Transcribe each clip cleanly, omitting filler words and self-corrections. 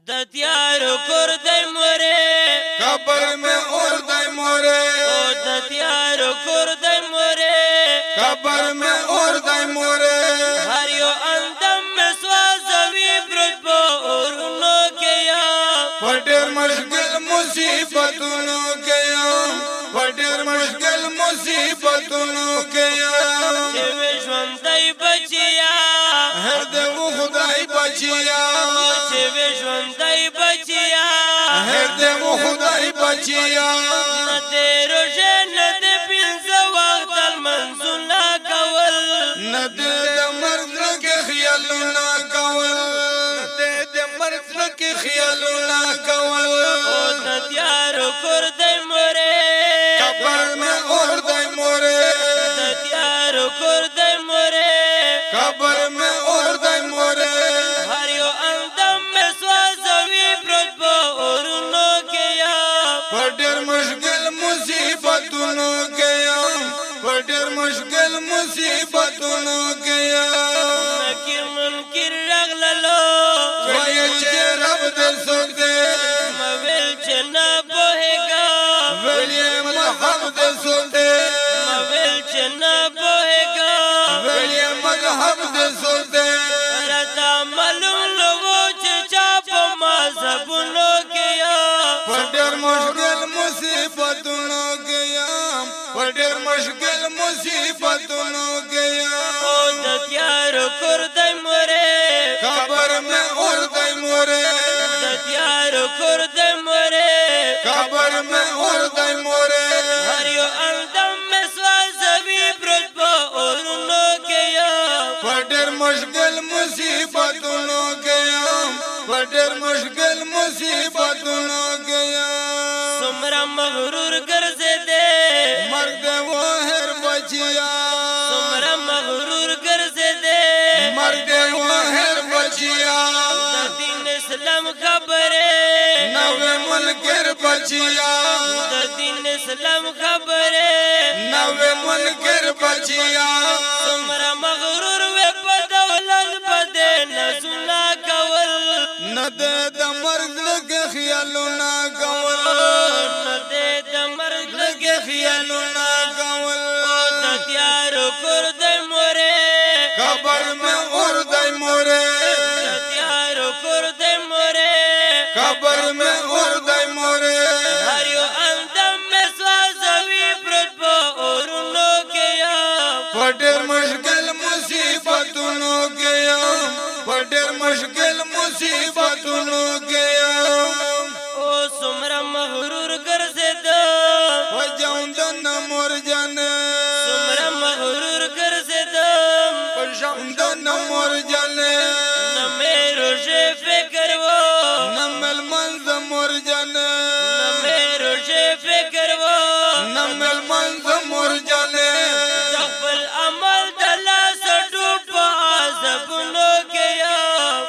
दतियारो कुर्दे मोरे कब्र में उर्दे मोरे ओ दतियारो कुर्दे मोरे कब्र में उर्दे मोरे हरियो अंदम में स्वाजवी ब्रुदबो उरुनो के या पटेर मुश्किल मुसीबतों के या पटेर मुश्किल मुसीबतों के या विश्वंतई बचिया हृदय वो खुदाई बचिया विश्वंतई बचिया हृदय वो खुदाई बचिया न तेरो शे न दे पिंस वक्त मंजुला कवल न दे मर्द के ख्याल ना कवल न दे मर्द के ख्याल ना कवल ओ दतियारो कुर्दे मोरे कब्र में उर्दे मोरे दतियारो कुर्दे मोरे कब्र में उर्दे मोरे हरियो अंदम में स्वाजवी ब्रुदबो उरुनो के या पटेर मुश्किल मुसीबतों के या पटेर मुश्किल मुसीबतों के या नकिर मुनकिर रगललो वये रब दे सोते मविल चना बोहेगा वये महब दे सोते मविल चना बोहेगा वये मजहब दे सोते रता मालूम लोगों चापो मजहबुनो के या पटेर मुश्किल मुसीबतों के या पटेर मुश्किल मुसीबतों के या ओ दतियारो कुर्दे मोरे कब्र में उर्दे मोरे दतियारो कुर्दे मोरे कब्र में उर्दे मोरे हरियो अंदम में स्वाजवी ब्रुदबो उरुनो के या पटेर मुश्किल मुसीबतों के या पटेर मुश्किल मुसीबतों के या सुमरा मगरूर कर से दे मर्द वो हर बचिया सुमरा मगरूर कर से दे मर्द वो हर बचिया दीन इस्लाम खबरे नवे मुनकर बचिया दीन इस्लाम खबरे नवे मुनकर बचिया सुमरा मगरूर वे पदौलत पदे न सुना कवल न दे मर्द के ख्याल ना कवल न दे दमर्द के ख्याल ना कवल ओ दतियारो कुर्दे मोरे कब्र में उर्दे मोरे दतियारो कुर्दे मोरे कब्र में उर्दे मोरे हरियो अंदम में स्वाजवी ब्रुदबो उरुनो के या पटेर मुश्किल मुसीबतों के या पटेर मुश्किल मुसीबतों के या ओ सुमरा मगरूर कर से दो वो जाऊं न मोर जाने सुमरा मगरूर कर से दो जाऊं न मोर जाने न मेरो शे फिक्र वो न मल मंज मोर जाने न मेरो शे फिक्र वो न मल मंज मोर जाने तकबल अमल दला सडूपा जबनो के या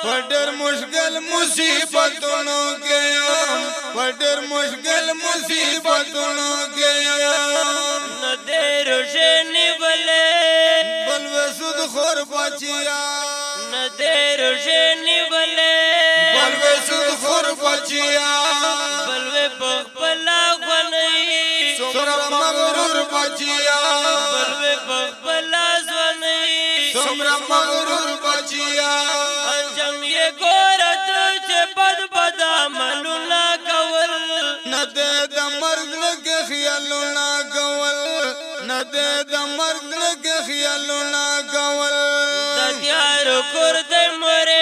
पटेर मुश्किल मुसीबतों के या पटेर मुश्किल मुसीबतों के या न देरो शे निबले बलवे सुद खोर बचिया न देरो शे निबले बलवे सुद खोर बचिया बलवे पखपला गनई सोरा मगरूर बचिया बलवे पखपला ज़वनई सोरा मगरूर बचिया अंजम ये गोरत से बद बदा मलुना कवल न दे मर्द के ख्याल ना कवल न दे मर्द के ख्याल ना कवल दतियारो कुर्दे मोरे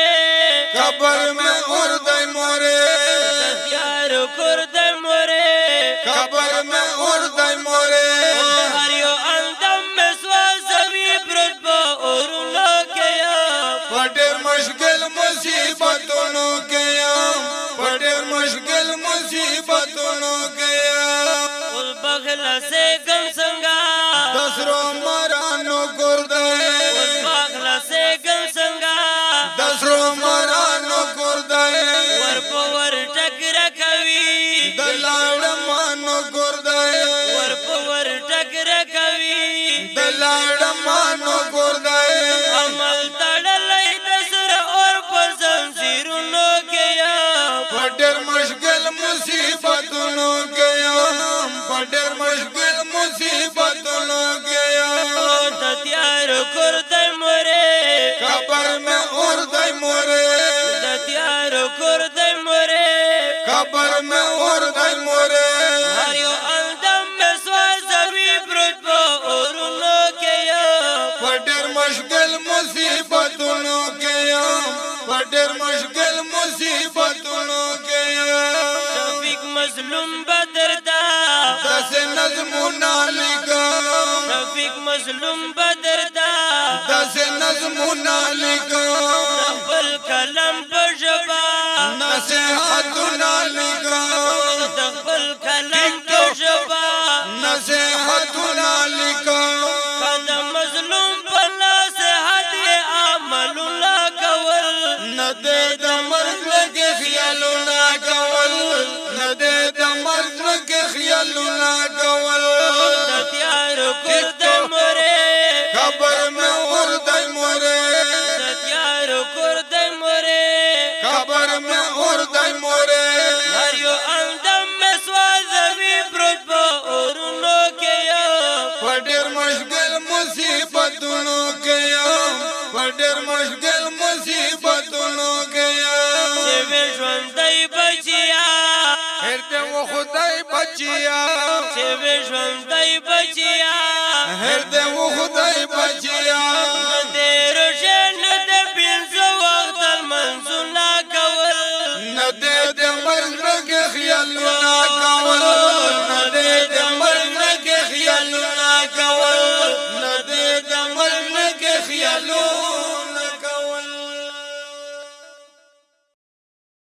कब्र में उर्दे मोरे दतियारो कुर्दे मोरे कब्र में उर्दे मोरे ओ हरियो अंदम में स्वाजवी ब्रुदबो उरुनो के या पटेर मुश्किल मुसीबतों के या पटेर मुश्किल मुसीबतों के या उल बगला से गम संगा दसरो मरानो कुर्दे उल बगला से गम संगा दसरो मरानो कुर्दे वर पवर टकरा कवि दलाड़ मानो कुर्दे वर पवर टकरा कवि दलाड़ मानो कुर्दे अमल तड़ल दसर और पसंद सिरुनो के या پډر مشکل مصیبتونو کې یم د تیار کور دی مورې قبر مې اور دی مورې د تیار کور دی مورې قبر مې اور دی مورې هر یو اندم مې سوځوي پروت په اورونو کې یم پډر مشکل مصیبتونو کې یم پډر مشکل مصیبتونو کې یم شفیق مظلوم بدر دا داسې نظمونه لیکم شفیق مظلوم بدر دا داسې نظمونه لیکم خپل کلم په ژبه نصیحتونه لیکم خپل کلم په ژبه نصیحتونه لیکم که د مظلوم په نصیحت یې عملونه کول نه دی د مرګ لږې خیالونه کول نه دی د مرګ لږې خیالونه کول د تیار کور دی مورې قبر مې اور دی مورې د تیار کور دی مورې قبر مې اور دی مورې هر یو اندم مې سوځوي پروت په اورونو کې یم په ډېر مشکل مصیبتونو کې یم په ډېر مشکل مصیبتونو کې یم چې وې ژوندی بچیا هر دې و خدای بچیا چې وې ژوندی بچیا هر دې و خدای بچیا نه دې روژې نه د پنځه وخته لمونځونه کول نه دې